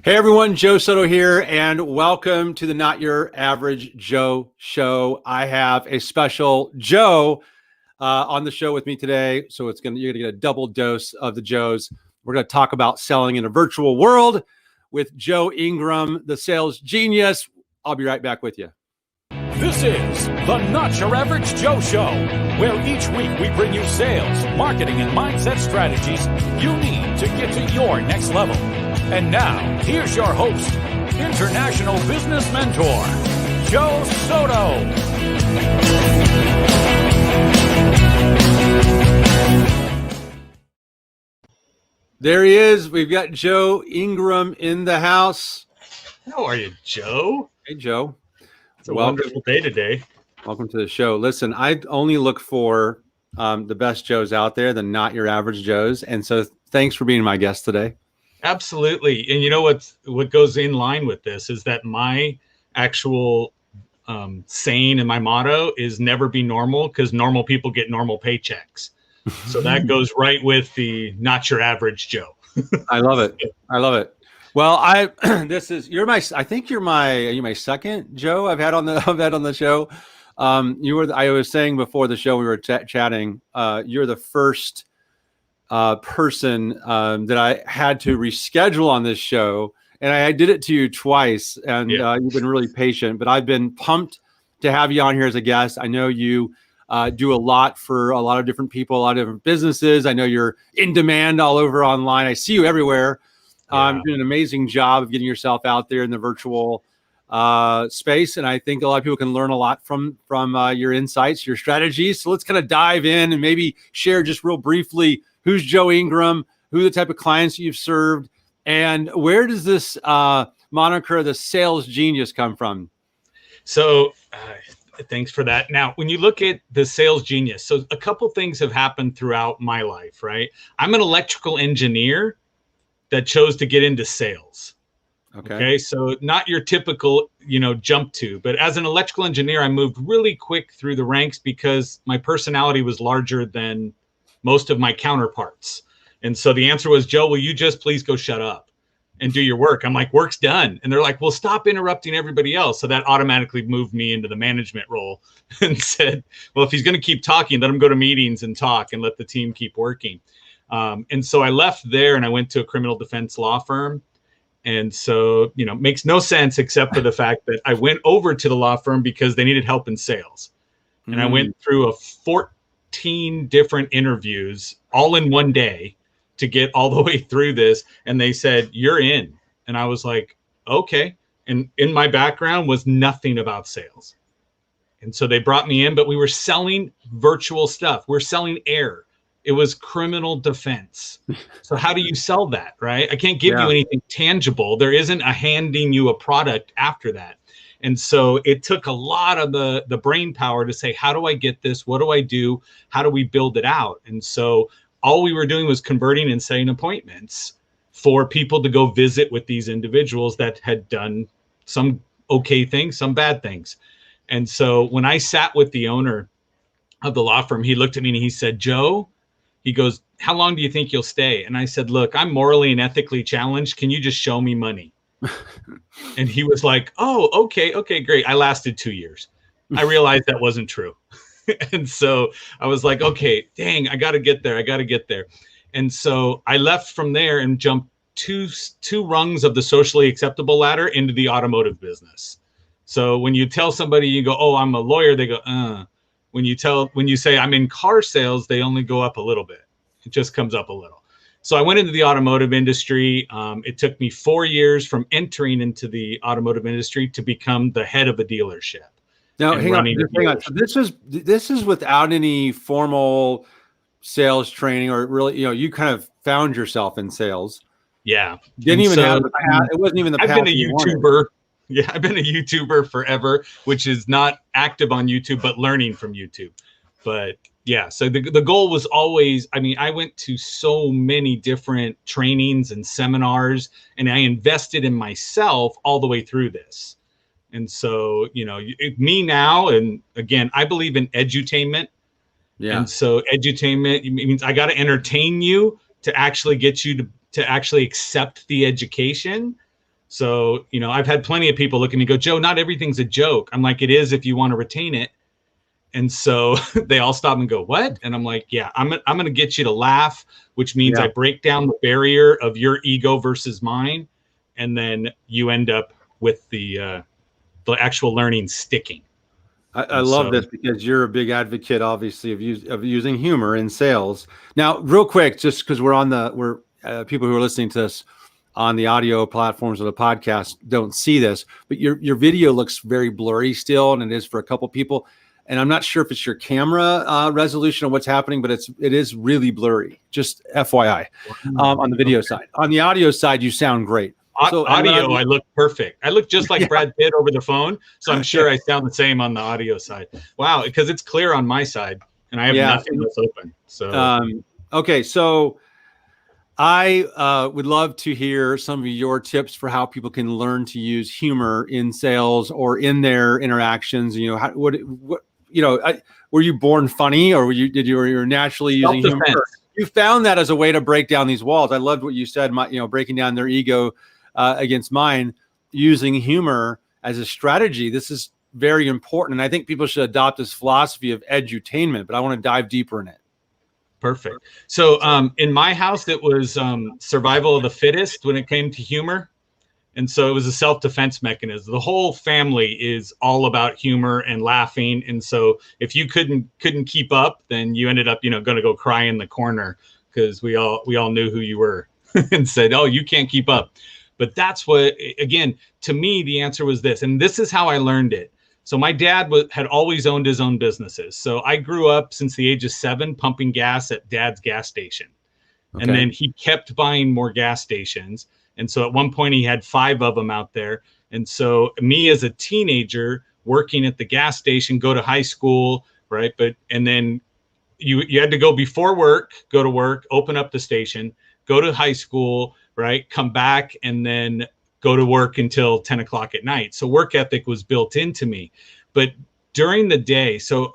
Hey everyone, Joe Soto here, and welcome to the Not Your Average Joe Show. I have a special Joe on the show with me today, so you're gonna get a double dose of the Joes. We're gonna talk about selling in a virtual world with Joe Ingram, the sales genius. I'll be right back with you. This is the Not Your Average Joe Show, where each week we bring you sales, marketing, and mindset strategies you need to get to your next level. And now, here's your host, international business mentor, Joe Soto. There he is. We've got Joe Ingram in the house. How are you, Joe? Hey, Joe. It's a wonderful day today. Welcome to the show. Listen, I only look for the best Joes out there, the Not Your Average Joes. And so thanks for being my guest today. Absolutely. And you know what goes in line with this is that my actual saying and my motto is never be normal, because normal people get normal paychecks. So that goes right with the Not Your Average Joe. I love it. I love it. Well, are you my second Joe I've had on the show. I was saying before the show we were chatting, you're the first person that I had to reschedule on this show, and I did it to you twice, and you've been really patient, but I've been pumped to have you on here as a guest. I know you do a lot for a lot of different people, a lot of different businesses. I know you're in demand all over online. I see you everywhere. You're doing an amazing job of getting yourself out there in the virtual space, and I think a lot of people can learn a lot from your insights, your strategies. So let's kind of dive in and maybe share just real briefly who's Joe Ingram, who are the type of clients you've served, and where does this moniker, the sales genius, come from? So thanks for that. Now, when you look at the sales genius, so a couple things have happened throughout my life, right? I'm an electrical engineer that chose to get into sales. Okay. So not your typical, jump to, but as an electrical engineer, I moved really quick through the ranks because my personality was larger than most of my counterparts. And so the answer was, Joe, will you just please go shut up and do your work? I'm like, work's done. And they're like, well, stop interrupting everybody else. So that automatically moved me into the management role and said, well, if he's going to keep talking, let him go to meetings and talk and let the team keep working. And so I left there and I went to a criminal defense law firm. And so, makes no sense except for the fact that I went over to the law firm because they needed help in sales. And I went through 14 different interviews all in one day to get all the way through this. And they said, you're in. And I was like, okay. And in my background was nothing about sales. And so they brought me in, but we were selling virtual stuff. We're selling air. It was criminal defense. So how do you sell that, right? I can't give you anything tangible. There isn't a handing you a product after that. And so it took a lot of the brain power to say, how do I get this? What do I do? How do we build it out? And so all we were doing was converting and setting appointments for people to go visit with these individuals that had done some okay things, some bad things. And so when I sat with the owner of the law firm, he looked at me and he said, Joe, he goes, how long do you think you'll stay? And I said, look, I'm morally and ethically challenged. Can you just show me money? And he was like, oh, okay, great. I lasted 2 years. I realized that wasn't true. And so I was like, okay, dang, I got to get there. And so I left from there and jumped two rungs of the socially acceptable ladder into the automotive business. So when you tell somebody, you go, oh, I'm a lawyer, they go, When you say I'm in car sales, they only go up a little bit. It just comes up a little. So I went into the automotive industry. It took me 4 years from entering into the automotive industry to become the head of a dealership. Now, hang on. So this is without any formal sales training, or really, you kind of found yourself in sales. Yeah. It wasn't even the path. I've been a YouTuber. Yeah, I've been a YouTuber forever, which is not active on YouTube, but learning from YouTube. But yeah, so the goal was always, I went to so many different trainings and seminars, and I invested in myself all the way through this. And so, me now, and again, I believe in edutainment. Yeah. And so edutainment means I got to entertain you to actually get you to actually accept the education. So, I've had plenty of people look at me and go, Joe, not everything's a joke. I'm like, it is if you want to retain it. And so they all stop and go, what? And I'm like, yeah, I'm going to get you to laugh, which means I break down the barrier of your ego versus mine. And then you end up with the actual learning sticking. I love this because you're a big advocate, obviously, of using humor in sales. Now, real quick, just because we're people who are listening to this on the audio platforms of the podcast don't see this, but your video looks very blurry still, and it is for a couple people. And I'm not sure if it's your camera resolution or what's happening, but it is really blurry. Just FYI, on the video side. On the audio side, you sound great. So audio, I look perfect. I look just like Brad Pitt over the phone. So I'm sure I sound the same on the audio side. Wow, because it's clear on my side, and I have nothing that's open. So okay, so I would love to hear some of your tips for how people can learn to use humor in sales or in their interactions. Were you born funny, or were you naturally using humor? You found that as a way to break down these walls. I loved what you said. Breaking down their ego against mine, using humor as a strategy. This is very important, and I think people should adopt this philosophy of edutainment. But I want to dive deeper in it. Perfect. So in my house, it was survival of the fittest when it came to humor. And so it was a self-defense mechanism. The whole family is all about humor and laughing. And so if you couldn't keep up, then you ended up, going to go cry in the corner because we all knew who you were and said, oh, you can't keep up. But that's what, again, to me, the answer was this. And this is how I learned it. So my dad had always owned his own businesses. So I grew up since the age of 7 pumping gas at dad's gas station. Okay. And then he kept buying more gas stations. And so at one point he had 5 of them out there. And so me as a teenager working at the gas station, go to high school, right? And then you had to go before work, go to work, open up the station, go to high school, right? Come back and then go to work until 10 o'clock at night. So work ethic was built into me. But during the day, so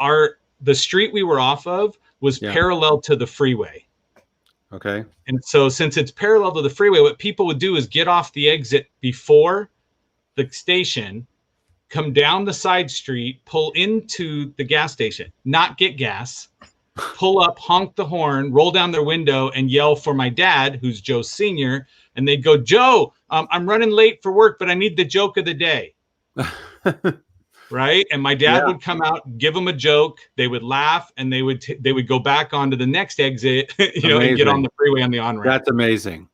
the street we were off of was parallel to the freeway. Okay. And so since it's parallel to the freeway, what people would do is get off the exit before the station, come down the side street, pull into the gas station, not get gas, pull up, honk the horn, roll down their window and yell for my dad, who's Joe Sr., and they'd go, Joe, I'm running late for work, but I need the joke of the day. Right. And my dad would come out, give them a joke. They would laugh and they would go back onto the next exit, and get on the freeway on the on-ramp. That's amazing.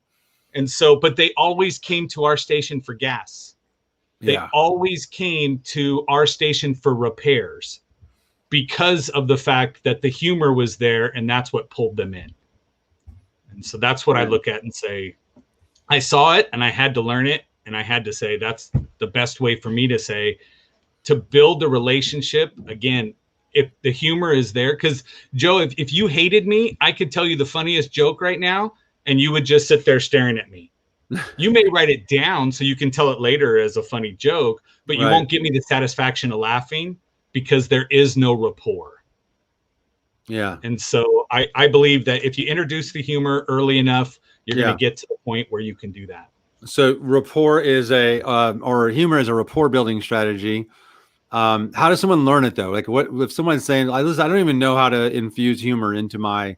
And so, but they always came to our station for gas. They always came to our station for repairs because of the fact that the humor was there, and that's what pulled them in. And so that's what I look at and say, I saw it and I had to learn it. And I had to say, that's the best way for me to say, to build a relationship. Again, if the humor is there, because Joe, if you hated me, I could tell you the funniest joke right now, and you would just sit there staring at me. You may write it down so you can tell it later as a funny joke, but you won't give me the satisfaction of laughing because there is no rapport. Yeah. And so I believe that if you introduce the humor early enough, you're going to get to the point where you can do that. So rapport is or humor is a rapport building strategy. How does someone learn it though? Like what if someone's saying, listen, I don't even know how to infuse humor into my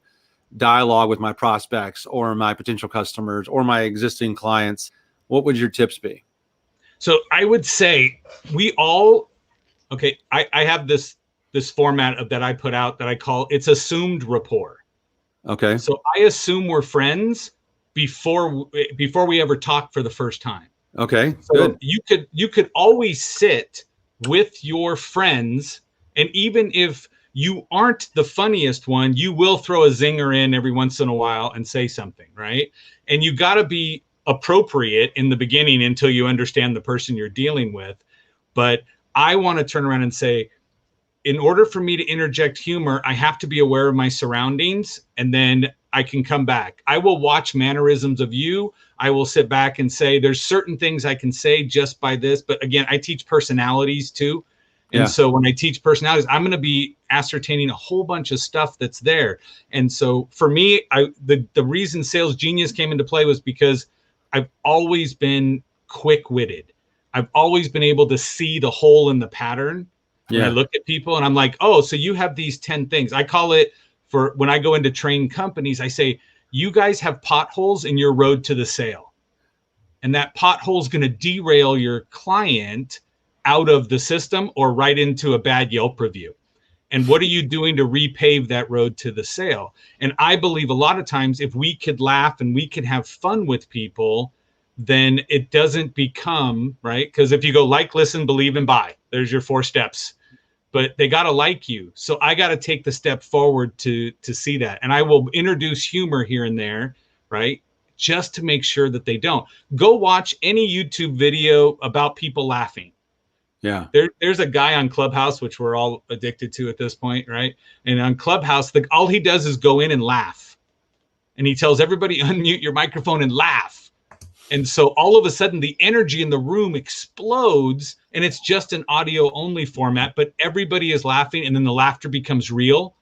dialogue with my prospects or my potential customers or my existing clients? What would your tips be? So I would say I have this format that I put out that I call it's assumed rapport. Okay. So I assume we're friends before we ever talk for the first time. Okay. So good. you could always sit with your friends, and even if you aren't the funniest one, you will throw a zinger in every once in a while and say something, right? And you got to be appropriate in the beginning until you understand the person you're dealing with. But I want to turn around and say, in order for me to interject humor, I have to be aware of my surroundings, and then I can come back. I will watch mannerisms of you. I will sit back and say, there's certain things I can say just by this. But again, I teach personalities too. And so when I teach personalities, I'm going to be ascertaining a whole bunch of stuff that's there. And so for me, the reason Sales Genius came into play was because I've always been quick-witted. I've always been able to see the hole in the pattern when I look at people, and I'm like, oh, so you have these 10 things. I call it, for when I go into train companies, I say, you guys have potholes in your road to the sale. And that pothole is going to derail your client out of the system or right into a bad Yelp review. And what are you doing to repave that road to the sale? And I believe a lot of times if we could laugh and we could have fun with people, then it doesn't become, right? Because if you go like, listen, believe, and buy, there's your 4 steps. But they got to like you. So I got to take the step forward to see that. And I will introduce humor here and there, right? Just to make sure that they don't. Go watch any YouTube video about people laughing. Yeah. There's a guy on Clubhouse, which we're all addicted to at this point, right? And on Clubhouse, all he does is go in and laugh. And he tells everybody, unmute your microphone and laugh. And so all of a sudden, the energy in the room explodes, and it's just an audio only format, but everybody is laughing, and then the laughter becomes real.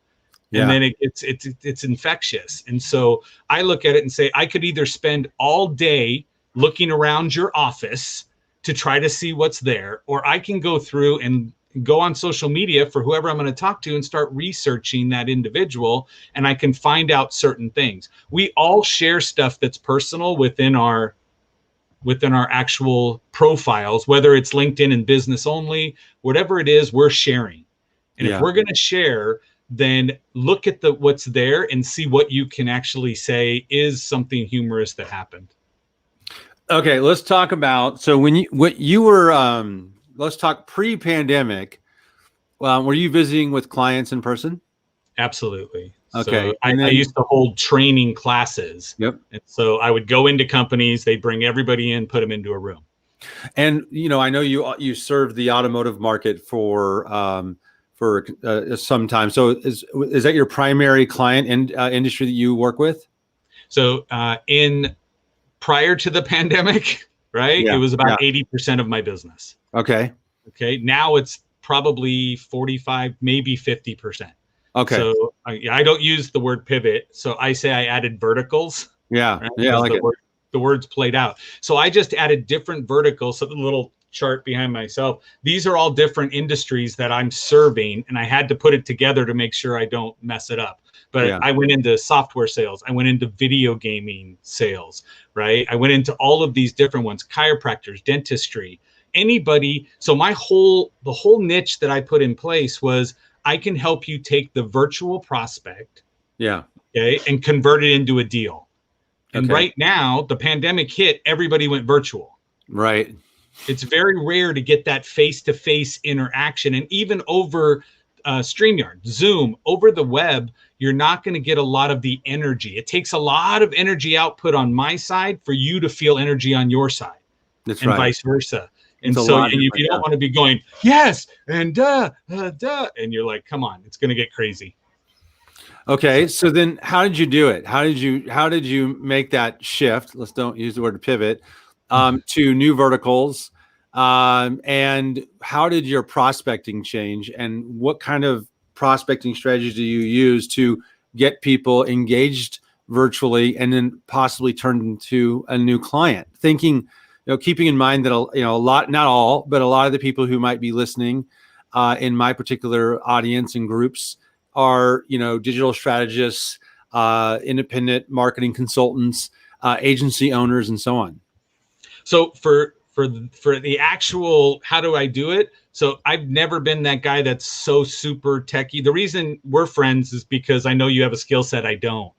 And then it's infectious. And so I look at it and say, I could either spend all day looking around your office to try to see what's there, or I can go through and go on social media for whoever I'm going to talk to and start researching that individual, and I can find out certain things. We all share stuff that's personal within our actual profiles, whether it's LinkedIn and business only, whatever it is, we're sharing. And if we're going to share, then look at what's there and see what you can actually say is something humorous that happened. Okay, let's talk about, so let's talk pre-pandemic. Were you visiting with clients in person? Absolutely. Okay. So I used to hold training classes. Yep. And so I would go into companies, they'd bring everybody in, put them into a room. And, I know you served the automotive market for some time. So is that your primary client and industry that you work with? So prior to the pandemic, right? It was about 80% of my business. Okay. Now it's probably 45, maybe 50%. Okay. So I don't use the word pivot. So I say I added verticals. Yeah. Right? Yeah. I like the words played out. So I just added different verticals. So the little chart behind myself, these are all different industries that I'm serving, and I had to put it together to make sure I don't mess it up. But I went into software sales. I went into video gaming sales, right? I went into all of these different ones, chiropractors, dentistry, anybody. So the whole niche that I put in place was I can help you take the virtual prospect, and convert it into a deal. And right now, the pandemic hit, everybody went virtual. Right. It's very rare to get that face-to-face interaction. And even over StreamYard, Zoom, over the web, you're not going to get a lot of the energy. It takes a lot of energy output on my side for you to feel energy on your side. That's and right. Vice versa. And so you don't want to be going, yes, and and you're like, come on, it's going to get crazy. Okay. So then how did you do it? How did you make that shift? Let's don't use the word pivot, to new verticals. And how did your prospecting change, and what kind of prospecting strategies do you use to get people engaged virtually and then possibly turn into a new client? Thinking, keeping in mind that, a lot, not all, but a lot of the people who might be listening in my particular audience and groups are, digital strategists, independent marketing consultants, agency owners, and so on. So for the actual, how do I do it? So I've never been that guy that's so super techie. The reason we're friends is because I know you have a skill set I don't,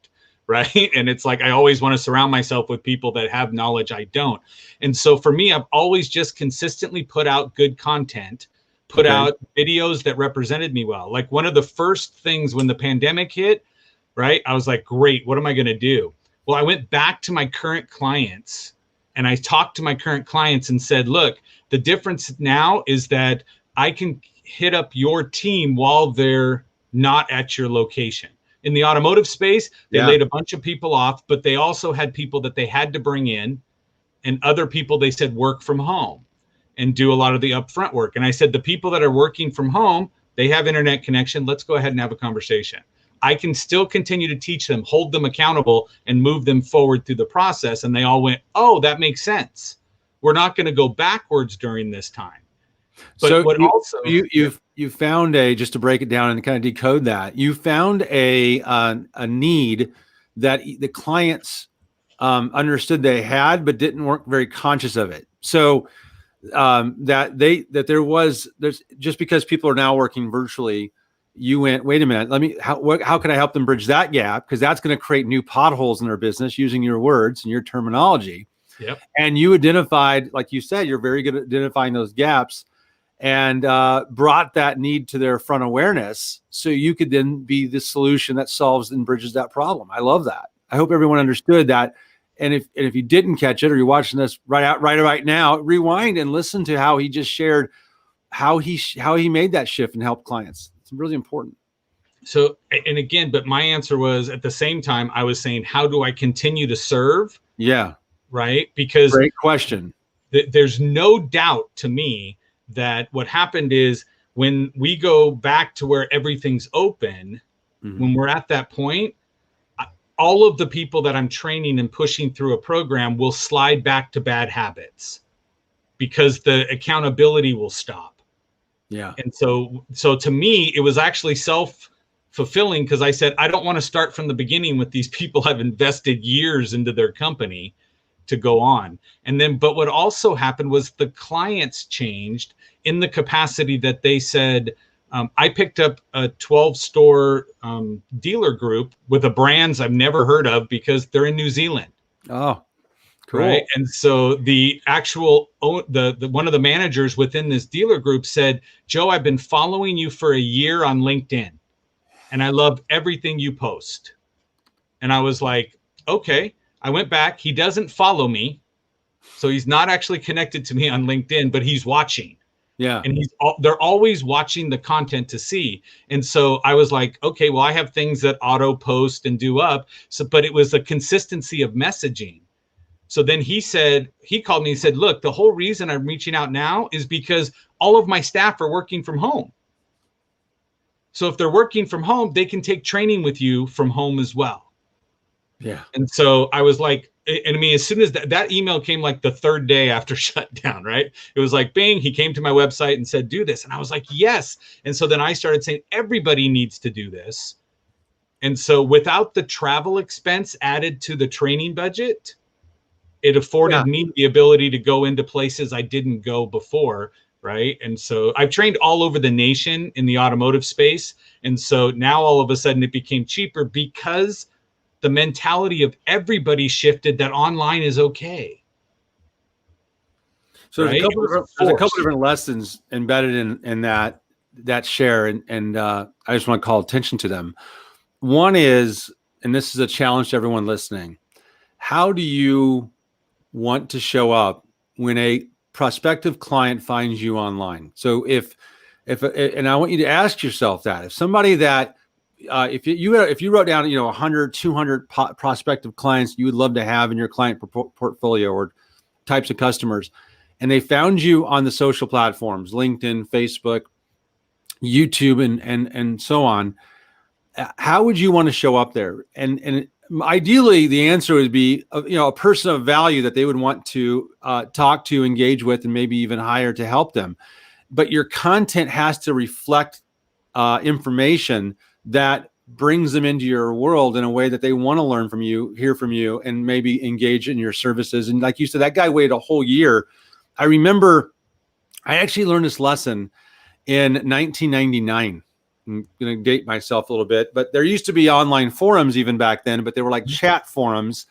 right? And it's like, I always want to surround myself with people that have knowledge I don't. And so for me, I've always just consistently put out good content, put out videos that represented me well. Like one of the first things when the pandemic hit, right? I was like, great, what am I going to do? Well, I went back to my current clients and I talked to my current clients and said, look, the difference now is that I can hit up your team while they're not at your location. In the automotive space, they laid a bunch of people off, but they also had people that they had to bring in, and other people they said work from home and do a lot of the upfront work. And I said, the people that are working from home, they have internet connection. Let's go ahead and have a conversation. I can still continue to teach them, hold them accountable, and move them forward through the process. And they all went, oh, that makes sense. we're not going to go backwards during this time. But so what also you found just to break it down and kind of decode that, you found a need that the clients understood they had, but weren't very conscious of it. So there's just because people are now working virtually, you went, wait a minute, how can I help them bridge that gap? Because that's going to create new potholes in their business, using your words and your terminology. Yep. And you identified, like you said, you're very good at identifying those gaps, and brought that need to their front awareness, so you could then be the solution that solves and bridges that problem. I love that. I hope everyone understood that. And if you didn't catch it, or you're watching this right now, rewind and listen to how he just shared how he made that shift and helped clients. It's really important. So, and again, but my answer was, at the same time, I was saying, how do I continue to serve? Yeah. Right. Because great question. There's no doubt to me that what happened is, when we go back to where everything's open, when we're at that point, all of the people that I'm training and pushing through a program will slide back to bad habits, because the accountability will stop. Yeah. And so to me, it was actually self-fulfilling, because I said, I don't want to start from the beginning with these people I've invested years into their company to go on. And then, but what also happened was the clients changed in the capacity that they said, I picked up a 12-store dealer group with a brands I've never heard of, because they're in New Zealand. Oh, cool. Right. And so the actual, the one of the managers within this dealer group said, Joe, I've been following you for a year on LinkedIn, and I love everything you post. And I was like, okay. I went back. He doesn't follow me, so he's not actually connected to me on LinkedIn, but he's watching. Yeah. And they're always watching the content to see. And so I was like, okay, well, I have things that auto post and do up. So, but it was a consistency of messaging. So then he called me and said, look, the whole reason I'm reaching out now is because all of my staff are working from home. So if they're working from home, they can take training with you from home as well. Yeah. And so I was like, and I mean, as soon as that email came, like the third day after shutdown, right? It was like, bing, he came to my website and said, do this. And I was like, yes. And so then I started saying, everybody needs to do this. And so without the travel expense added to the training budget, it afforded me the ability to go into places I didn't go before. Right. And so I've trained all over the nation in the automotive space. And so now all of a sudden it became cheaper, because the mentality of everybody shifted that online is okay. So there's a couple different lessons embedded in that share, and I just want to call attention to them. One is, and this is a challenge to everyone listening, how do you want to show up when a prospective client finds you online? So if and I want you to ask yourself that, if somebody that if you wrote down 100, 200 prospective clients you would love to have in your client portfolio, or types of customers, and they found you on the social platforms, LinkedIn, Facebook, YouTube, and so on, how would you want to show up there? And ideally, the answer would be a person of value that they would want to talk to, engage with, and maybe even hire to help them. But your content has to reflect information that brings them into your world in a way that they want to learn from you, hear from you, and maybe engage in your services. And like you said, that guy waited a whole year. I remember I actually learned this lesson in 1999. I'm going to date myself a little bit, but there used to be online forums even back then, but they were like chat forums.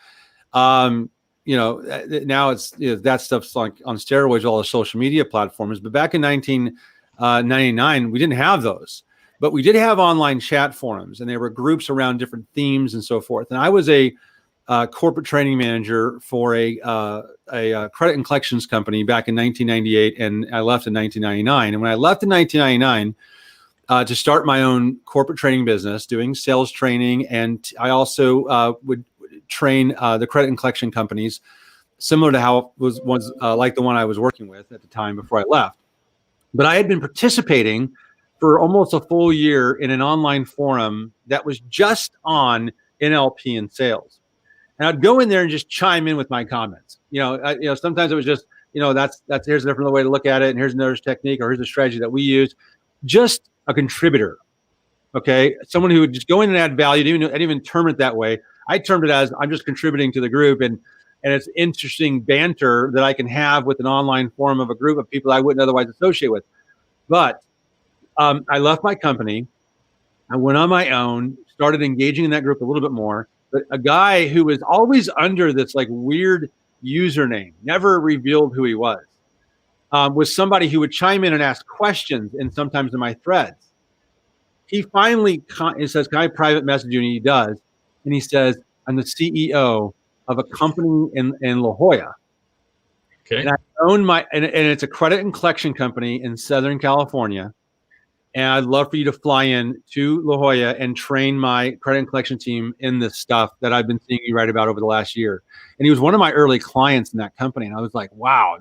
Now it's, that stuff's like on steroids, all the social media platforms. But back in 1999, we didn't have those. But we did have online chat forums, and there were groups around different themes and so forth. And I was a corporate training manager for a credit and collections company back in 1998, and I left in 1999. And when I left in 1999 to start my own corporate training business, doing sales training, and I also would train the credit and collection companies, similar to how it was like the one I was working with at the time before I left. But I had been participating for almost a full year in an online forum that was just on NLP and sales. And I'd go in there and just chime in with my comments. Sometimes it was just, that's here's a different way to look at it, and here's another technique, or here's a strategy that we use. Just a contributor, okay? Someone who would just go in and add value. I didn't even term it that way. I termed it as I'm just contributing to the group, and it's interesting banter that I can have with an online forum of a group of people I wouldn't otherwise associate with. But I left my company. I went on my own, started engaging in that group a little bit more. But a guy who was always under this like weird username, never revealed who he was somebody who would chime in and ask questions, and sometimes in my threads. He finally says, "Can I private message you?" And he does. And he says, "I'm the CEO of a company in La Jolla. Okay. And I own and it's a credit and collection company in Southern California. And I'd love for you to fly in to La Jolla and train my credit and collection team in this stuff that I've been seeing you write about over the last year." And he was one of my early clients in that company. And I was like, wow,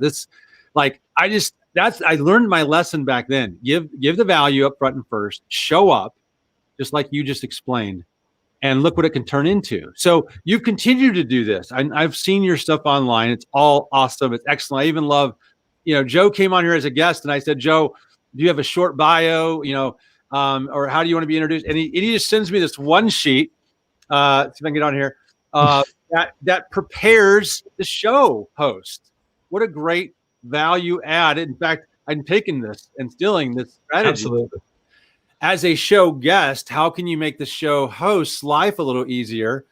I learned my lesson back then. Give the value up front and first, show up, just like you just explained, and look what it can turn into. So you've continued to do this. I've seen your stuff online. It's all awesome. It's excellent. I even love, Joe came on here as a guest, and I said, "Joe, do you have a short bio, or how do you want to be introduced?" And he just sends me this one sheet. See if I can get on here. That prepares the show host. What a great value add. In fact, I'm taking this and stealing this strategy. Absolutely. As a show guest, how can you make the show host's life a little easier?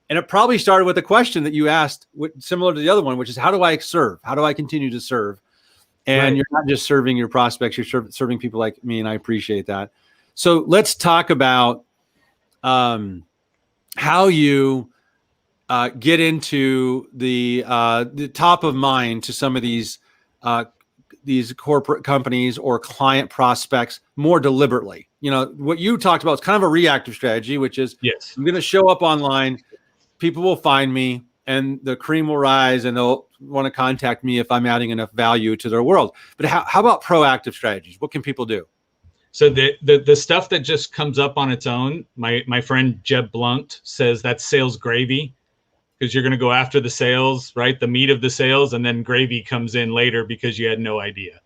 And it probably started with a question that you asked, similar to the other one, which is, how do I serve? How do I continue to serve? And You're not just serving your prospects, you're serving people like me, and I appreciate that. So let's talk about how you get into the top of mind to some of these corporate companies or client prospects more deliberately. What you talked about is kind of a reactive strategy, which is, yes, I'm going to show up online, people will find me, and the cream will rise, and they'll want to contact me if I'm adding enough value to their world. But how about proactive strategies? What can people do? So the stuff that just comes up on its own, my friend Jeb Blunt says that's sales gravy, because you're going to go after the sales, right? The meat of the sales, and then gravy comes in later because you had no idea.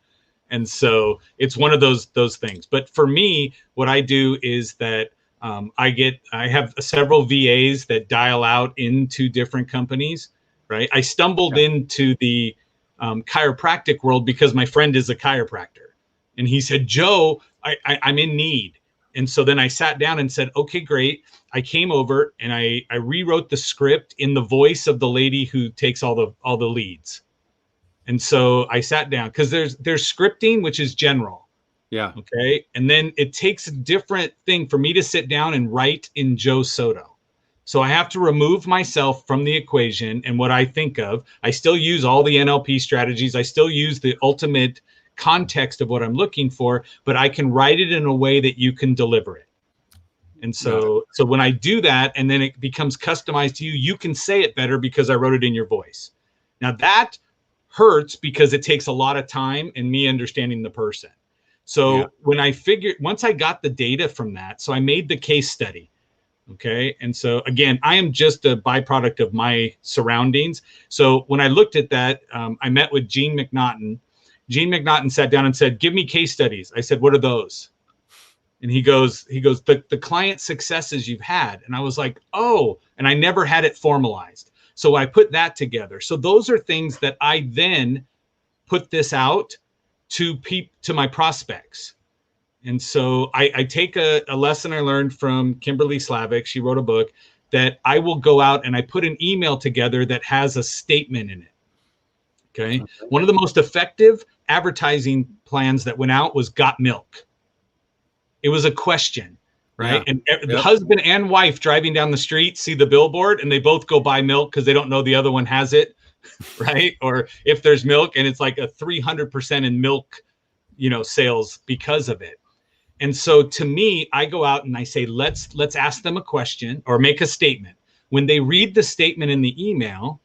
And so it's one of those things. But for me, what I do is that I have several VAs that dial out into different companies, right? I stumbled into the chiropractic world because my friend is a chiropractor, and he said, "Joe, I'm in need." And so then I sat down and said, "Okay, great." I came over and I rewrote the script in the voice of the lady who takes all the leads. And so I sat down, because there's scripting, which is general. Yeah. Okay. And then it takes a different thing for me to sit down and write in Joe Soto. So I have to remove myself from the equation and what I think of. I still use all the NLP strategies. I still use the ultimate context of what I'm looking for, but I can write it in a way that you can deliver it. And so when I do that, and then it becomes customized to you, you can say it better because I wrote it in your voice. Now that hurts because it takes a lot of time and me understanding the person. So once I got the data from that, so I made the case study. Okay. And so again, I am just a byproduct of my surroundings. So when I looked at that, I met with Gene McNaughton. Gene McNaughton sat down and said, "Give me case studies." I said, "What are those?" And he goes, the client successes you've had. And I was like, oh, and I never had it formalized. So I put that together. So those are things that I then put this out to my prospects. And so I take a lesson I learned from Kimberly Slavic. She wrote a book that I will go out and I put an email together that has a statement in it. Okay. One of the most effective advertising plans that went out was "Got milk." It was a question, right? Yeah. And the husband and wife driving down the street see the billboard, and they both go buy milk because they don't know the other one has it, right? Or if there's milk, and it's like a 300% in milk, sales because of it. And so to me, I go out and I say, let's ask them a question or make a statement. When they read the statement in the email,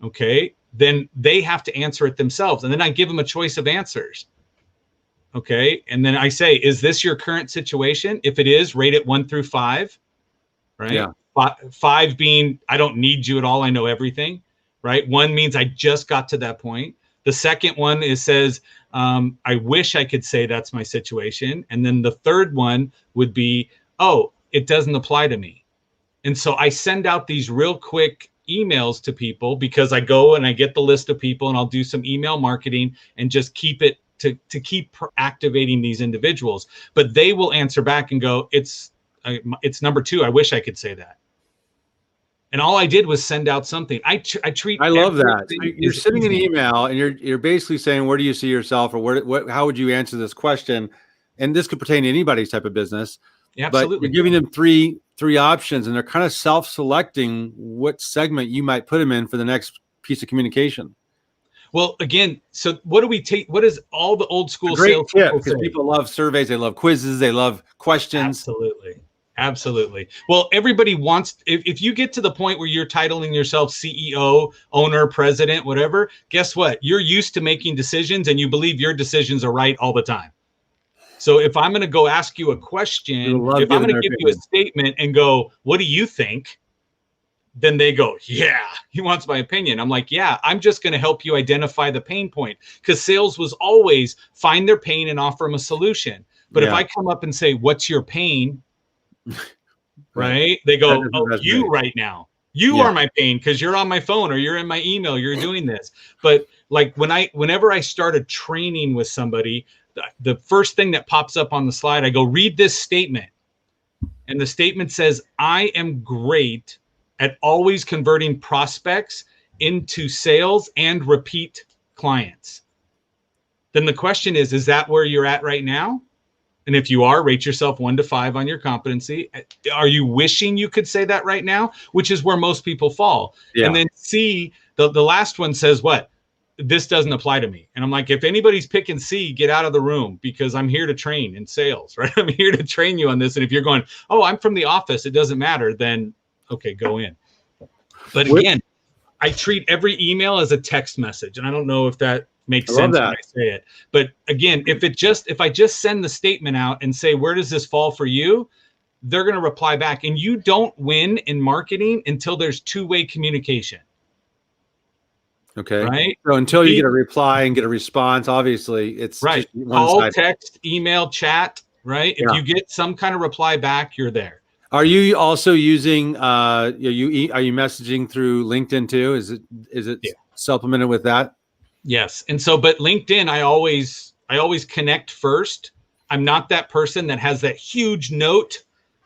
okay, then they have to answer it themselves. And then I give them a choice of answers. Okay. And then I say, is this your current situation? If it is, rate it 1 through 5. Right. Yeah. 5 being, I don't need you at all. I know everything. Right. 1 means I just got to that point. The second one says, I wish I could say that's my situation. And then the third one would be, oh, it doesn't apply to me. And so I send out these real quick emails to people because I go and I get the list of people and I'll do some email marketing and just keep it to keep activating these individuals. But they will answer back and go, it's number 2. I wish I could say that. And all I did was send out something. I love that. So you're sending an email and you're basically saying, where do you see yourself, or how would you answer this question? And this could pertain to anybody's type of business. Yeah, absolutely. But you're giving them three options, and they're kind of self-selecting what segment you might put them in for the next piece of communication. Well, again, so what do we take? What is all the old school great sales tip, because people love surveys, they love quizzes, they love questions. Absolutely. Well, everybody wants, if you get to the point where you're titling yourself CEO, owner, president, whatever, guess what? You're used to making decisions and you believe your decisions are right all the time. So if I'm going to go ask you a question, if I'm going to give you a statement and go, what do you think? Then they go, yeah, he wants my opinion. I'm like, yeah, I'm just going to help you identify the pain point, because sales was always find their pain and offer them a solution. But if I come up and say, what's your pain? Right? They go, oh, you right now. You are my pain because you're on my phone or you're in my email, you're doing this. But like whenever I start a training with somebody, the first thing that pops up on the slide, I go, read this statement. And the statement says, I am great at always converting prospects into sales and repeat clients. Then the question is that where you're at right now? And if you are, rate yourself 1 to 5 on your competency. Are you wishing you could say that right now? Which is where most people fall. Yeah. And then C, the last one says what? This doesn't apply to me. And I'm like, if anybody's picking C, get out of the room, because I'm here to train in sales, right? I'm here to train you on this. And if you're going, oh, I'm from the office, it doesn't matter, then okay, go in. But again, I treat every email as a text message. And I don't know if that makes sense when I say it. But again, if I just send the statement out and say, where does this fall for you? They're going to reply back. And you don't win in marketing until there's two-way communication. Okay. Right. So until you get a reply and get a response, obviously it's right. Call, text, email, chat. Right. If you get some kind of reply back, you're there. Are you also using are you messaging through LinkedIn too? Is it supplemented with that? Yes. And so, but LinkedIn, I always connect first. I'm not that person that has that huge note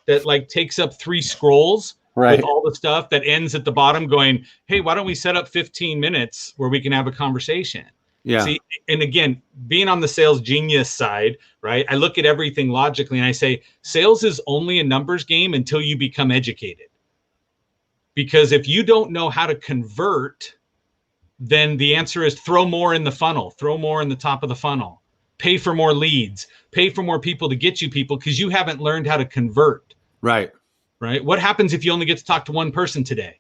that like takes up 3 scrolls. Right. With all the stuff that ends at the bottom going, hey, why don't we set up 15 minutes where we can have a conversation? Yeah. See, and again, being on the sales genius side, right? I look at everything logically and I say, sales is only a numbers game until you become educated. Because if you don't know how to convert, then the answer is throw more in the funnel, throw more in the top of the funnel, pay for more leads, pay for more people to get you people, because you haven't learned how to convert. Right. Right. What happens if you only get to talk to one person today?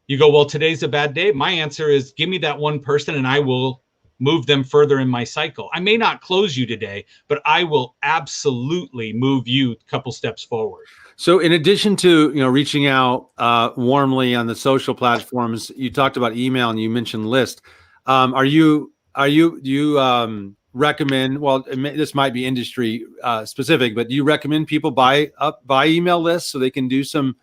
You go, well, today's a bad day. My answer is give me that one person and I will move them further in my cycle. I may not close you today, but I will absolutely move you a couple steps forward. So in addition to, reaching out warmly on the social platforms, you talked about email and you mentioned list. Do you recommend, well, this might be industry specific, but do you recommend people buy email lists so they can do some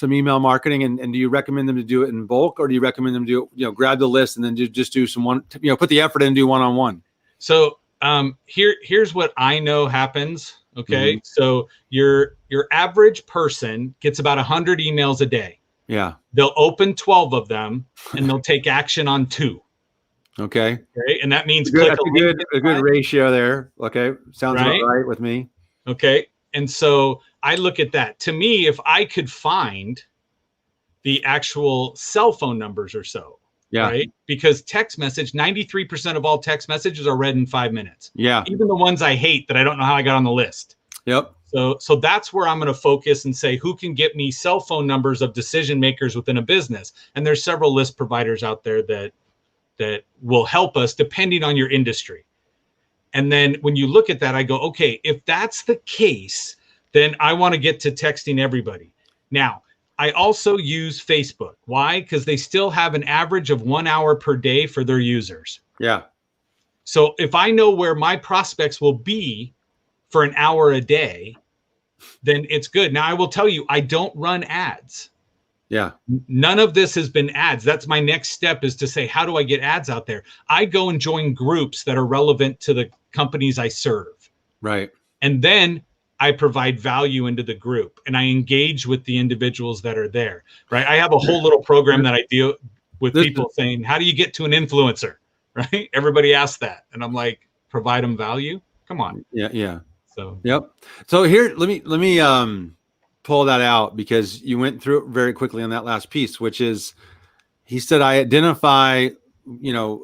email marketing? And do you recommend them to do it in bulk, or do you recommend them to grab the list and then just do some put the effort in and do one-on-one? So here's what I know happens. Okay. Mm-hmm. So your average person gets about 100 emails a day. Yeah. They'll open 12 of them and they'll take action on 2. Okay. And that means a good ratio there. Okay. Sounds about right with me. Okay. And so I look at that. To me, if I could find the actual cell phone numbers or so, right? Because text message, 93% of all text messages are read in 5 minutes. Yeah. Even the ones I hate that I don't know how I got on the list. Yep. So that's where I'm going to focus and say, who can get me cell phone numbers of decision makers within a business? And there's several list providers out there that will help us depending on your industry. And then when you look at that, I go, okay, if that's the case, then I want to get to texting everybody. Now, I also use Facebook. Why? Because they still have an average of 1 hour per day for their users. Yeah. So if I know where my prospects will be for an hour a day, then it's good. Now, I will tell you, I don't run ads. Yeah. None of this has been ads. That's my next step, is to say, how do I get ads out there? I go and join groups that are relevant to the companies I serve. Right. And then I provide value into the group and I engage with the individuals that are there, right? I have a whole little program that I deal with people saying, how do you get to an influencer, right? Everybody asks that. And I'm like, provide them value. Come on. Yeah. Yeah. So, yep. So here, let me pull that out, because you went through it very quickly on that last piece, which is, he said, I identify,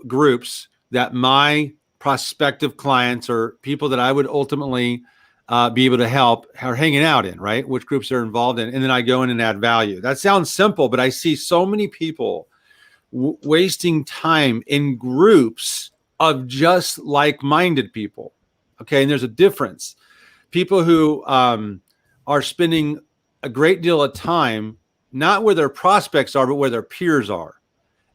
groups that my prospective clients or people that I would ultimately be able to help are hanging out in, right? Which groups they're involved in. And then I go in and add value. That sounds simple, but I see so many people wasting time in groups of just like-minded people. Okay. And there's a difference. People who are spending a great deal of time, not where their prospects are, but where their peers are.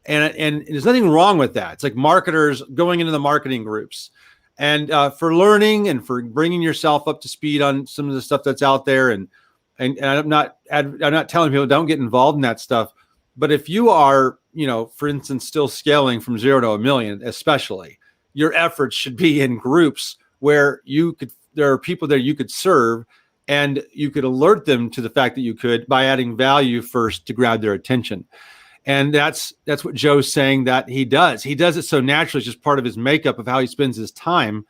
And there's nothing wrong with that. It's like marketers going into the marketing groups. And for learning and for bringing yourself up to speed on some of the stuff that's out there, and I'm not telling people don't get involved in that stuff, but if you are, for instance, still scaling from 0 to 1 million, especially, your efforts should be in groups where there are people there you could serve, and you could alert them to the fact that you could by adding value first to grab their attention. And that's what Joe's saying that he does. He does it so naturally. It's just part of his makeup of how he spends his time.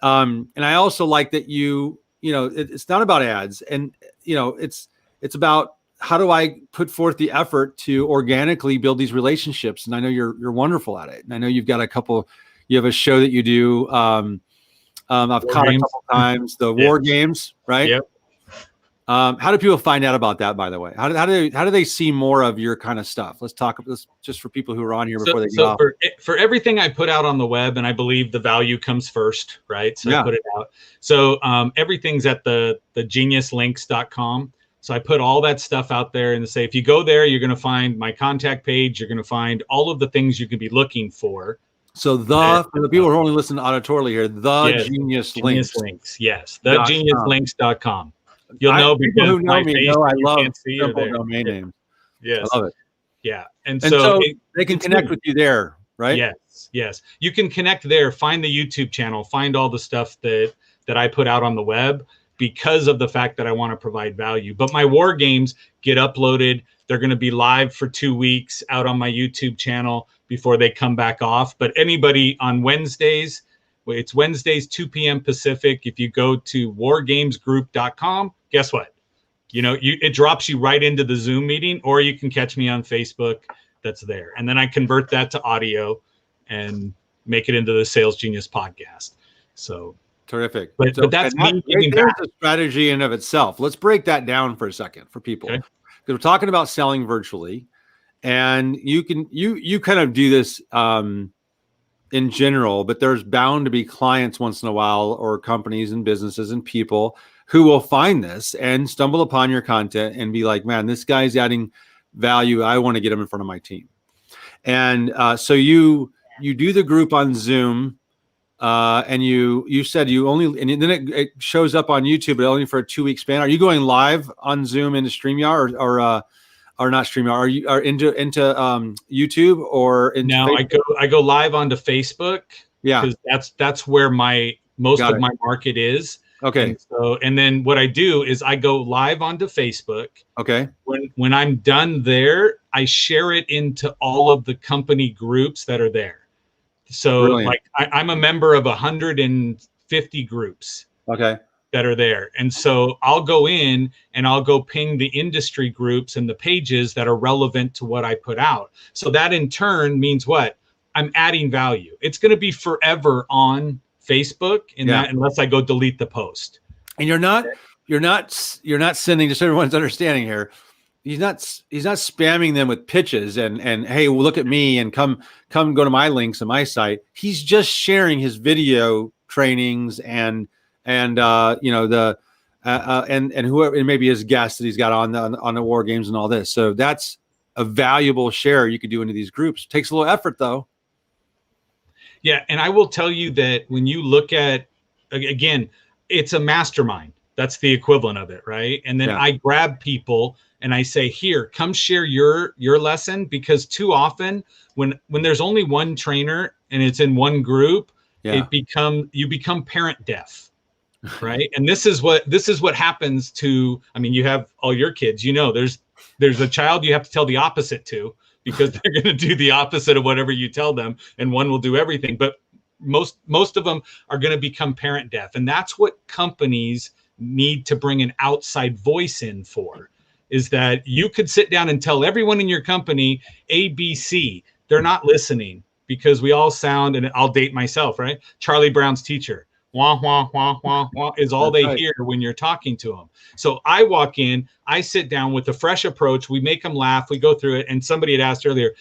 And I also like that it's not about ads, and it's about, how do I put forth the effort to organically build these relationships? And I know you're wonderful at it. And I know you have a show that you do. I've caught a couple times, the War Games, right? Yep. How do people find out about that, by the way? How do they see more of your kind of stuff? Let's talk about this just for people who are on here before they get off. For everything I put out on the web, and I believe the value comes first, right? So I put it out. So everything's at the geniuslinks.com. So I put all that stuff out there and say, if you go there, you're going to find my contact page. You're going to find all of the things you could be looking for. So for the people who are only listening auditorily here, Genius Links. Yes. Geniuslinks.com. You'll know, because people who know me know I love simple domain names. Yes. I love it. Yeah. And so they can connect with you there, right? Yes. You can connect there, find the YouTube channel, find all the stuff that I put out on the web, because of the fact that I want to provide value. But my war games get uploaded. They're going to be live for 2 weeks out on my YouTube channel before they come back off. But anybody on Wednesdays, it's Wednesdays, 2 p.m. Pacific. If you go to wargamesgroup.com, guess what? It drops you right into the Zoom meeting, or you can catch me on Facebook. That's there. And then I convert that to audio and make it into the Sales Genius podcast. So terrific. But that's me giving back. There's a strategy in of itself. Let's break that down for a second for people. Okay. Because we're talking about selling virtually, and you kind of do this in general, but there's bound to be clients once in a while, or companies and businesses and people who will find this and stumble upon your content and be like, man, this guy's adding value. I want to get him in front of my team. And so you do the group on Zoom, and you said you only, and then it shows up on YouTube, but only for a 2-week span. Are you going live on Zoom into StreamYard or not StreamYard? Are into YouTube or into Facebook? I go live onto Facebook. Yeah, because that's where most of my market is. Okay. And then what I do is I go live onto Facebook. Okay. When I'm done there, I share it into all of the company groups that are there. So brilliant. Like I'm a member of 150 groups. Okay. That are there. And so I'll go in and I'll go ping the industry groups and the pages that are relevant to what I put out. So that in turn means what? I'm adding value. It's going to be forever on Facebook that unless I go delete the post. And you're not sending, just so everyone's understanding here, he's not spamming them with pitches and hey, well, look at me and come go to my links on my site. He's just sharing his video trainings and and whoever, and maybe his guests that he's got on the war games and all this. So that's a valuable share you could do into these groups. Takes a little effort though. Yeah, and I will tell you that when you look at, again, it's a mastermind. That's the equivalent of it, right? And then I grab people and I say, here, come share your lesson, because too often when there's only one trainer and it's in one group, you become parent deaf, right? And this is what happens to, I mean, you have all your kids, there's a child you have to tell the opposite to, because they're going to do the opposite of whatever you tell them, and one will do everything. But most of them are going to become parent deaf, and that's what companies need to bring an outside voice in for, is that you could sit down and tell everyone in your company ABC. They're not listening, because we all sound, and I'll date myself, right? Charlie Brown's teacher. Wah, wah, wah, wah, wah is all they hear when you're talking to them. So I walk in, I sit down with a fresh approach. We make them laugh. We go through it. And somebody had asked earlier,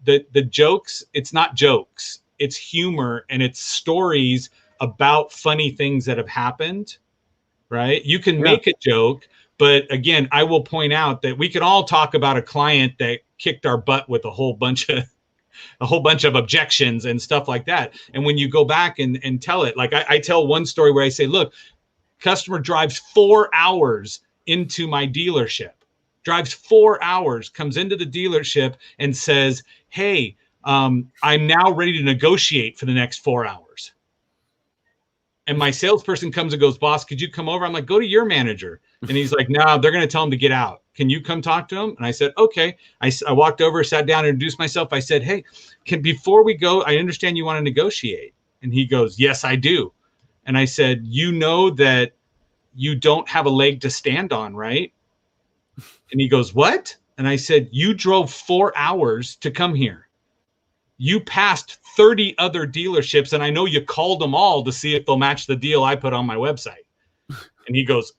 the jokes, it's not jokes. It's humor, and it's stories about funny things that have happened, right? You can make a joke, but again, I will point out that we can all talk about a client that kicked our butt with a whole bunch of objections and stuff like that. And when you go back and tell it, like I tell one story where I say, look, customer drives 4 hours into my dealership, comes into the dealership and says, hey, I'm now ready to negotiate for the next 4 hours. And my salesperson comes and goes, boss, could you come over? I'm like, go to your manager. And he's like, no, they're going to tell him to get out. Can you come talk to him? And I said, okay. I walked over, sat down, introduced myself. I said, hey, before we go, I understand you want to negotiate. And he goes, yes, I do. And I said, you know that you don't have a leg to stand on, right? And he goes, what? And I said, you drove 4 hours to come here. You passed 30 other dealerships, and I know you called them all to see if they'll match the deal I put on my website. And he goes,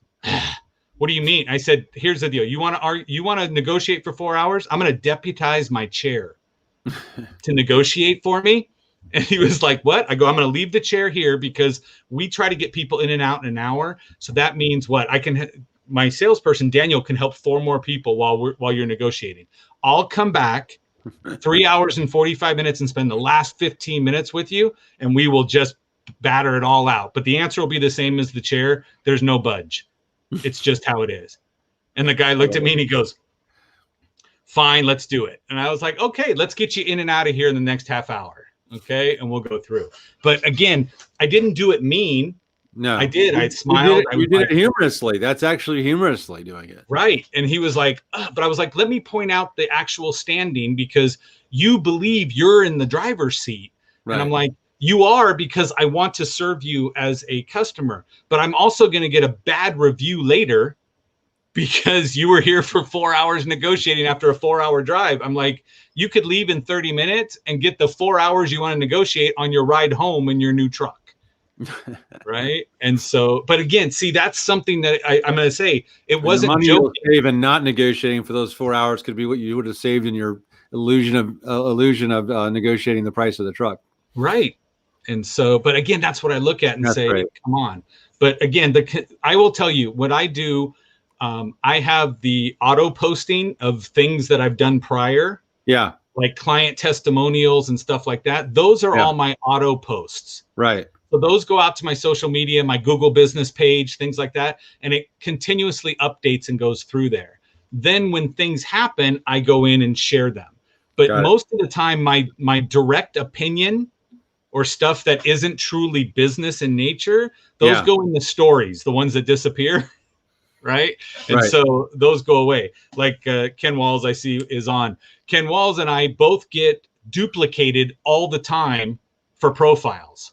what do you mean? I said, here's the deal. You want to negotiate for 4 hours? I'm going to deputize my chair to negotiate for me. And he was like, what? I go, I'm going to leave the chair here, because we try to get people in and out in an hour. So that means what? My salesperson, Daniel, can help 4 more people while you're negotiating. I'll come back 3 hours and 45 minutes and spend the last 15 minutes with you, and we will just batter it all out. But the answer will be the same as the chair. There's no budge. It's just how it is. And the guy looked at me and he goes, fine, let's do it. And I was like, okay, let's get you in and out of here in the next half hour. Okay. And we'll go through. But again, I didn't do it mean. No, I did. I smiled. You did it humorously. That's actually humorously doing it. Right. And he was like, but I was like, let me point out the actual standing, because you believe you're in the driver's seat. Right. And I'm like, you are, because I want to serve you as a customer, but I'm also going to get a bad review later because you were here for 4 hours negotiating after a 4-hour drive. I'm like, you could leave in 30 minutes and get the 4 hours you want to negotiate on your ride home in your new truck. Right. And so, but again, see, that's something that I'm going to say, it wasn't money joking. Save and not negotiating for those 4 hours could be what you would have saved in your illusion of negotiating the price of the truck. Right. And so, but again, that's what I look at and say, come on. But again, I will tell you what I do. I have the auto posting of things that I've done prior. Yeah. Like client testimonials and stuff like that. Those are all my auto posts. Right. So those go out to my social media, my Google business page, things like that. And it continuously updates and goes through there. Then when things happen, I go in and share them. But most of the time, my direct opinion or stuff that isn't truly business in nature, those go in the stories, the ones that disappear. Right. And so those go away. Like Ken Walls, I see, is on. Ken Walls and I both get duplicated all the time for profiles.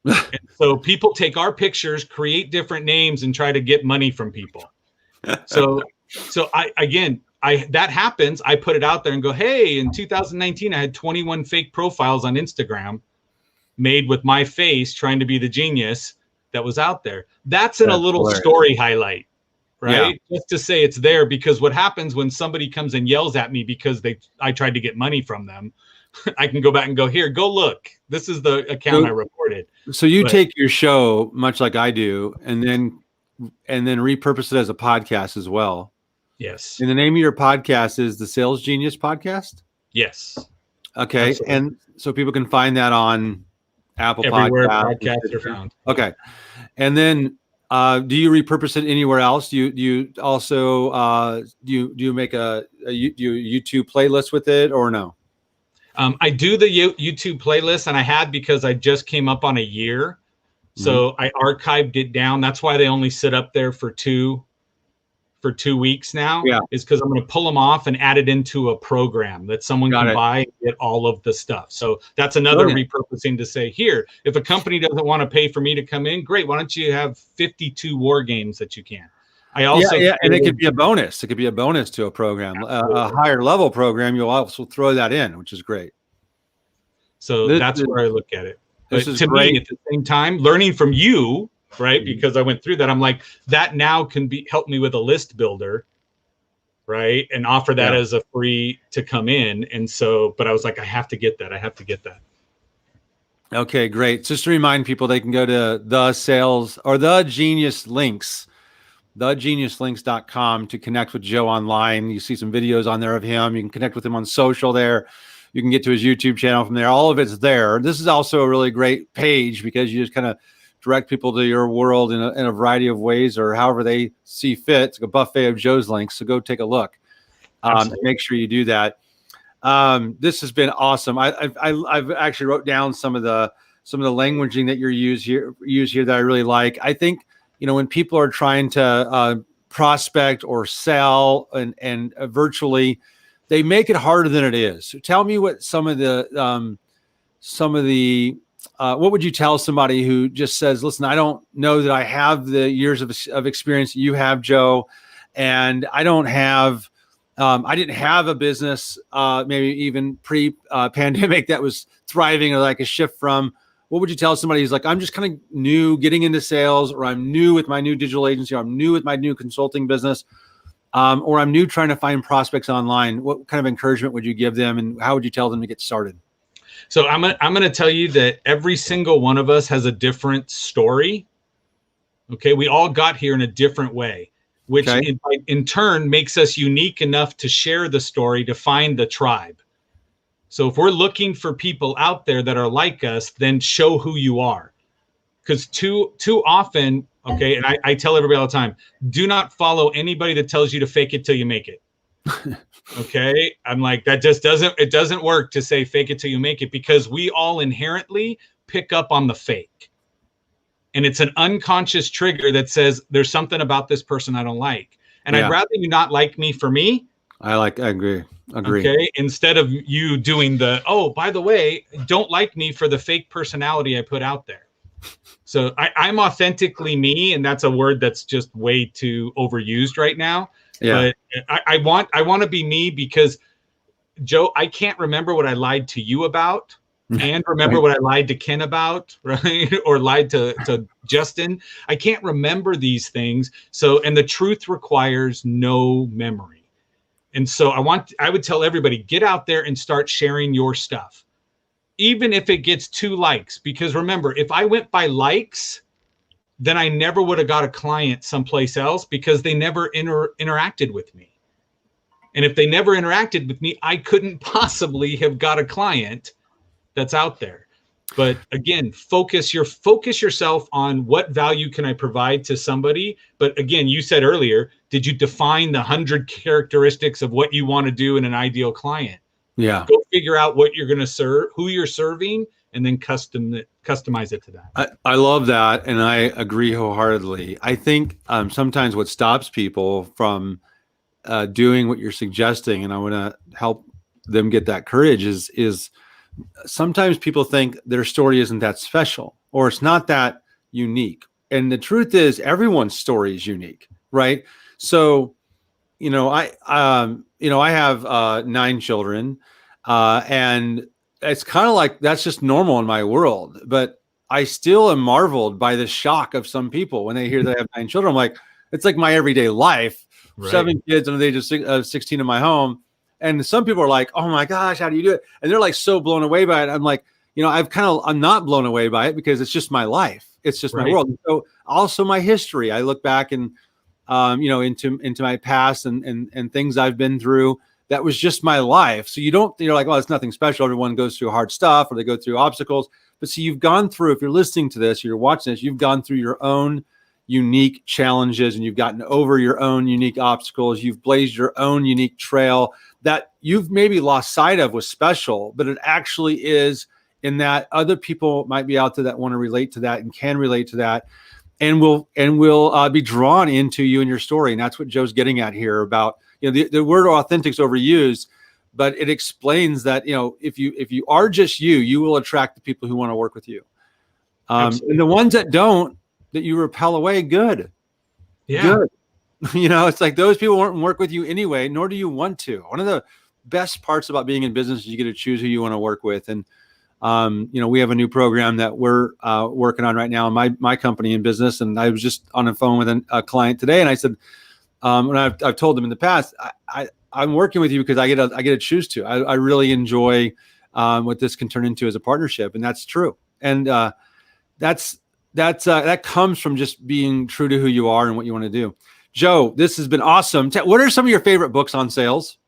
And so people take our pictures, create different names, and try to get money from people. So that happens. I put it out there and go, hey, in 2019, I had 21 fake profiles on Instagram made with my face trying to be the genius that was out there. That's in a little hilarious story highlight, right? Yeah. Just to say it's there, because what happens when somebody comes and yells at me because I tried to get money from them, I can go back and go, here, go look. This is the account I reported. So you take your show, much like I do, and then and then repurpose it as a podcast as well. Yes. And the name of your podcast is the Sales Genius Podcast? Yes. Okay. Absolutely. And so people can find that on Apple Everywhere Podcasts. podcasts are found. Okay. And then do you repurpose it anywhere else? Do you also do you make a YouTube playlist with it or no? I do the YouTube playlist, and I had because I just came up on a year. So I archived it down. That's why they only sit up there for 2 weeks now. Yeah. Is because I'm going to pull them off and add it into a program that someone can buy and get all of the stuff. So that's another repurposing to say, here, if a company doesn't want to pay for me to come in, great. Why don't you have 52 war games that you can? I also and it could be a bonus. It could be a bonus to a program, a higher level program. You'll also throw that in, which is great. So that's where I look at it. But to great. me, at the same time, learning from you, right? Because I went through that. I'm like, that now can help me with a list builder, right? And offer that as a free to come in. And so, but I was like, I have to get that. I have to get that. Okay, great. Just to remind people, they can go to the sales or the Genius Links, thegeniuslinks.com to connect with Joe online. You see some videos on there of him. You can connect with him on social there. You can get to his YouTube channel from there. All of it's there. This is also a really great page because you just kind of direct people to your world in a variety of ways or however they see fit. It's like a buffet of Joe's links. So go take a look. Make sure you do that. This has been awesome. I've actually wrote down some of the languaging that you use here that I really like. I think, when people are trying to prospect or sell and virtually, they make it harder than it is. So tell me what some of the what would you tell somebody who just says, listen, I don't know that I have the years of experience that you have, Joe, and I don't have, I didn't have a business, maybe even pre-pandemic that was thriving or like a shift from. What would you tell somebody who's like, I'm just kind of new getting into sales, or I'm new with my new digital agency, or I'm new with my new consulting business, or I'm new trying to find prospects online? What kind of encouragement would you give them, and how would you tell them to get started? So I'm gonna tell you that every single one of us has a different story. Okay, we all got here in a different way, which in turn makes us unique enough to share the story, to find the tribe. So if we're looking for people out there that are like us, then show who you are. Because too often, okay, and I tell everybody all the time, do not follow anybody that tells you to fake it till you make it. Okay, I'm like, that just doesn't work to say fake it till you make it, because we all inherently pick up on the fake. And it's an unconscious trigger that says there's something about this person I don't like. And I'd rather you not like me for me. I agree. Okay, instead of you doing oh, by the way, don't like me for the fake personality I put out there. So I'm authentically me, and that's a word that's just way too overused right now. Yeah. But I want to be me, because Joe, I can't remember what I lied to you about, and remember what I lied to Ken about, right? Or lied to Justin. I can't remember these things. So, and the truth requires no memory. And so I would tell everybody, get out there and start sharing your stuff, even if it gets 2 likes. Because remember, if I went by likes, then I never would have got a client someplace else, because they never interacted with me. And if they never interacted with me, I couldn't possibly have got a client that's out there. But again, focus yourself on what value can I provide to somebody. But again, you said earlier, did you define the 100 characteristics of what you want to do in an ideal client? Yeah. Go figure out what you're going to serve, who you're serving, and then customize it to that. I love that, and I agree wholeheartedly. I think sometimes what stops people from doing what you're suggesting, and I want to help them get that courage, is sometimes people think their story isn't that special, or it's not that unique. And the truth is, everyone's story is unique, right? So, I have 9 children, and it's kind of like that's just normal in my world. But I still am marveled by the shock of some people when they hear that I have 9 children. I'm like, it's like my everyday life. Right. 7 kids under the age of 16 in my home. And some people are like, oh my gosh, how do you do it? And they're like so blown away by it. I'm like, I'm not blown away by it, because it's just my life. It's just my world. And so also my history. I look back and, into my past and things I've been through. That was just my life. So you're like, well, it's nothing special. Everyone goes through hard stuff or they go through obstacles. But see, you've gone through, if you're listening to this, or you're watching this, you've gone through your own unique challenges and you've gotten over your own unique obstacles. You've blazed your own unique trail that you've maybe lost sight of was special, but it actually is, in that other people might be out there that want to relate to that and can relate to that and will be drawn into you and your story. And that's what Joe's getting at here about, the word authentic is overused, but it explains that, if you are just you will attract the people who want to work with you. And the ones that don't, that you repel away, good. Good. It's like those people won't work with you anyway, nor do you want to. One of the best parts about being in business is you get to choose who you want to work with. And, we have a new program that we're working on right now in my company in business. And I was just on the phone with a client today, and I said, and I've told them in the past, I'm working with you because I get to choose to. I really enjoy what this can turn into as a partnership, and that's true. And that comes from just being true to who you are and what you want to do. Joe, this has been awesome. What are some of your favorite books on sales?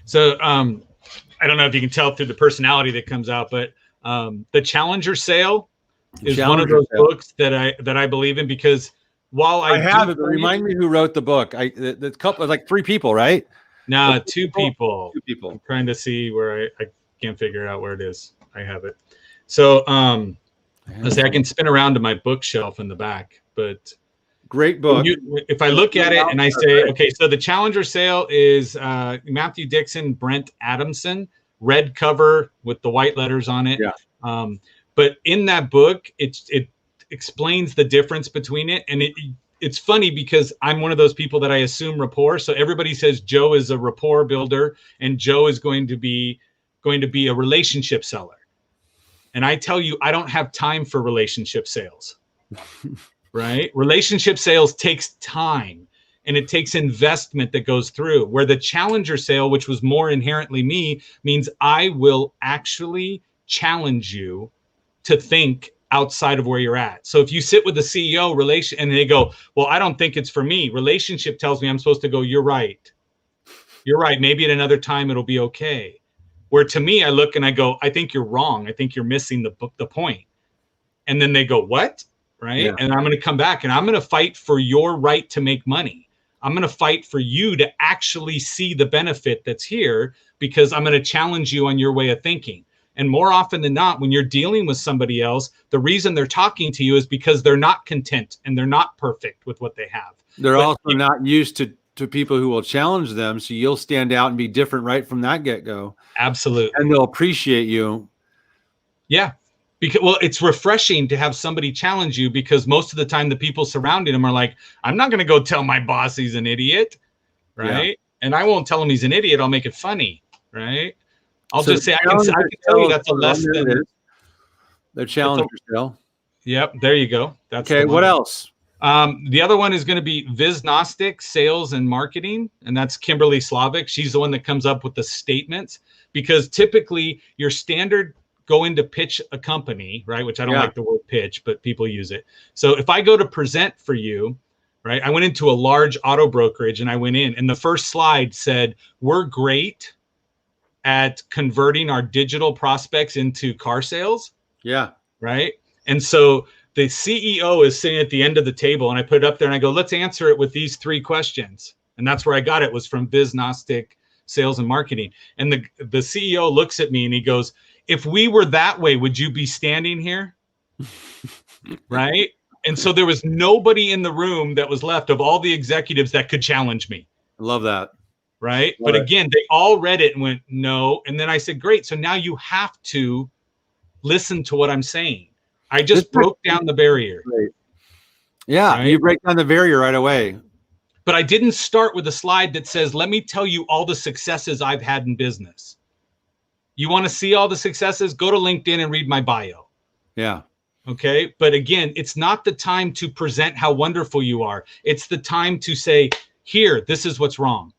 So I don't know if you can tell through the personality that comes out, but the Challenger Sale is one of those books that I believe in, because while I have it, but remind me who wrote the book. The couple, like 3 people, right? No, 2 people. 2 people. I'm trying to see where I can't figure out where it is. I have it. So let's say I can spin around to my bookshelf in the back, but great book. If I look at it and I say, okay, so the Challenger Sale is Matthew Dixon, Brent Adamson, red cover with the white letters on it. Yeah. But in that book, it explains the difference between it. And it's funny because I'm one of those people that I assume rapport. So everybody says Joe is a rapport builder and Joe is going to be a relationship seller. And I tell you, I don't have time for relationship sales, right? Relationship sales takes time and it takes investment that goes through, where the Challenger Sale, which was more inherently me, means I will actually challenge you to think outside of where you're at. So if you sit with the CEO and they go, well, I don't think it's for me. Relationship tells me I'm supposed to go, you're right. You're right. Maybe at another time it'll be okay. Where to me, I look and I go, I think you're wrong. I think you're missing the point. And then they go, what? Right. Yeah. And I'm going to come back and I'm going to fight for your right to make money. I'm going to fight for you to actually see the benefit that's here, because I'm going to challenge you on your way of thinking. And more often than not, when you're dealing with somebody else, the reason they're talking to you is because they're not content and they're not perfect with what they have. They're also not used to people who will challenge them. So you'll stand out and be different right from that get-go. Absolutely. And they'll appreciate you. Yeah. Because, well, it's refreshing to have somebody challenge you, because most of the time the people surrounding them are like, I'm not going to go tell my boss he's an idiot. Right. Yeah. And I won't tell him he's an idiot. I'll make it funny. Right. I'll just say, I can tell you that's a less than the Challenger Sale. Yep. There you go. That's okay. What else? The other one is going to be Visgnostic Sales and Marketing. And that's Kimberly Slavic. She's the one that comes up with the statements, because typically your standard go in to pitch a company, right? Which I don't like the word pitch, but people use it. So if I go to present for you, right? I went into a large auto brokerage and I went in, and the first slide said, we're great at converting our digital prospects into car sales. Yeah. Right. And so the CEO is sitting at the end of the table, and I put it up there and I go, let's answer it with these 3 questions. And that's where I got it, was from Visgnostic Sales and Marketing. And the CEO looks at me and he goes, if we were that way, would you be standing here? Right. And so there was nobody in the room that was left of all the executives that could challenge me. I love that. Right. But again, they all read it and went, no. And then I said, great. So now you have to listen to what I'm saying. I just broke down the barrier. Right. Yeah. Right? You break down the barrier right away. But I didn't start with a slide that says, let me tell you all the successes I've had in business. You want to see all the successes? Go to LinkedIn and read my bio. Yeah. Okay. But again, it's not the time to present how wonderful you are. It's the time to say, here, this is what's wrong.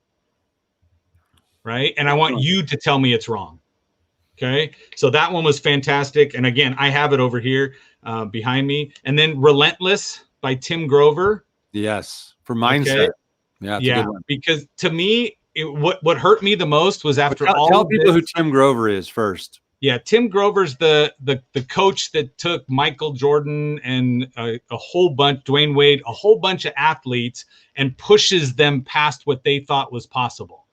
Right. And I want you to tell me it's wrong. Okay. So that one was fantastic. And again, I have it over here behind me. And then Relentless by Tim Grover. Yes, for mindset. Okay. Yeah, that's a good one. Because to me, what hurt me the most was after tell people who Tim Grover is first. Yeah, Tim Grover's the coach that took Michael Jordan and a whole bunch, Dwayne Wade, a whole bunch of athletes, and pushes them past what they thought was possible.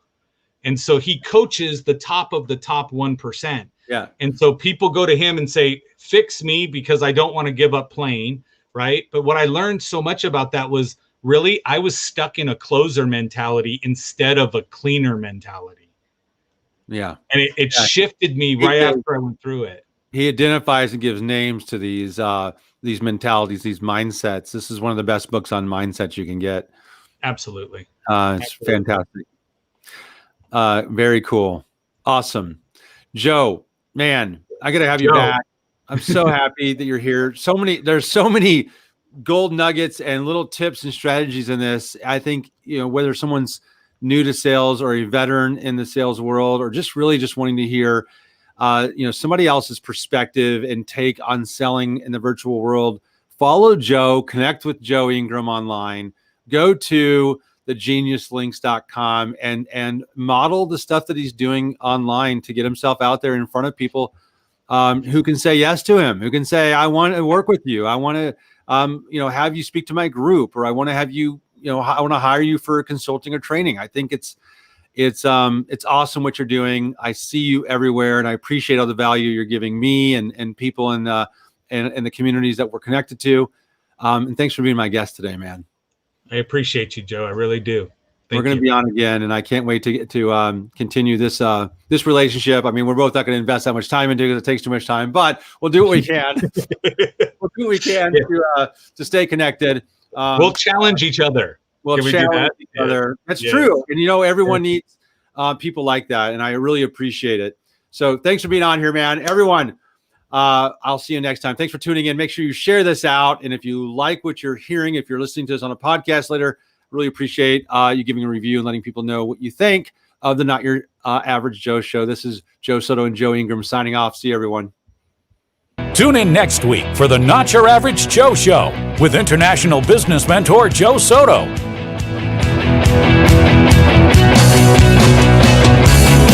And so he coaches the top of the top 1%. Yeah. And so people go to him and say, fix me because I don't want to give up playing, right? But what I learned so much about that was really I was stuck in a closer mentality instead of a cleaner mentality. Yeah. And it shifted me right after I went through it. He identifies and gives names to these mentalities, these mindsets. This is one of the best books on mindsets you can get. Absolutely. It's fantastic. Very cool. Awesome. Joe, man, I got to have you back. I'm so happy that you're here. There's so many gold nuggets and little tips and strategies in this. I think, whether someone's new to sales or a veteran in the sales world, or just really just wanting to hear, somebody else's perspective and take on selling in the virtual world, follow Joe, connect with Joe Ingram online, go to thegeniuslinks.com and model the stuff that he's doing online to get himself out there in front of people who can say yes to him, who can say, I want to work with you. I want to, have you speak to my group, or I want to have you, I want to hire you for consulting or training. I think it's awesome what you're doing. I see you everywhere, and I appreciate all the value you're giving me and people in the communities that we're connected to. And thanks for being my guest today, man. I appreciate you, Joe. I really do. We're going to be on again, and I can't wait to get to continue this relationship. I mean, we're both not going to invest that much time into it because it takes too much time, but we'll do what we can. We'll do what we can to stay connected. We'll challenge each other. We'll challenge each other. That's true. And everyone needs people like that, and I really appreciate it. So thanks for being on here, man. Everyone, I'll see you next time. Thanks for tuning in. Make sure you share this out. And if you like what you're hearing, if you're listening to this on a podcast later, really appreciate you giving a review and letting people know what you think of the Not Your Average Joe Show. This is Joe Soto and Joe Ingram signing off. See you, everyone. Tune in next week for the Not Your Average Joe Show with international business mentor Joe Soto.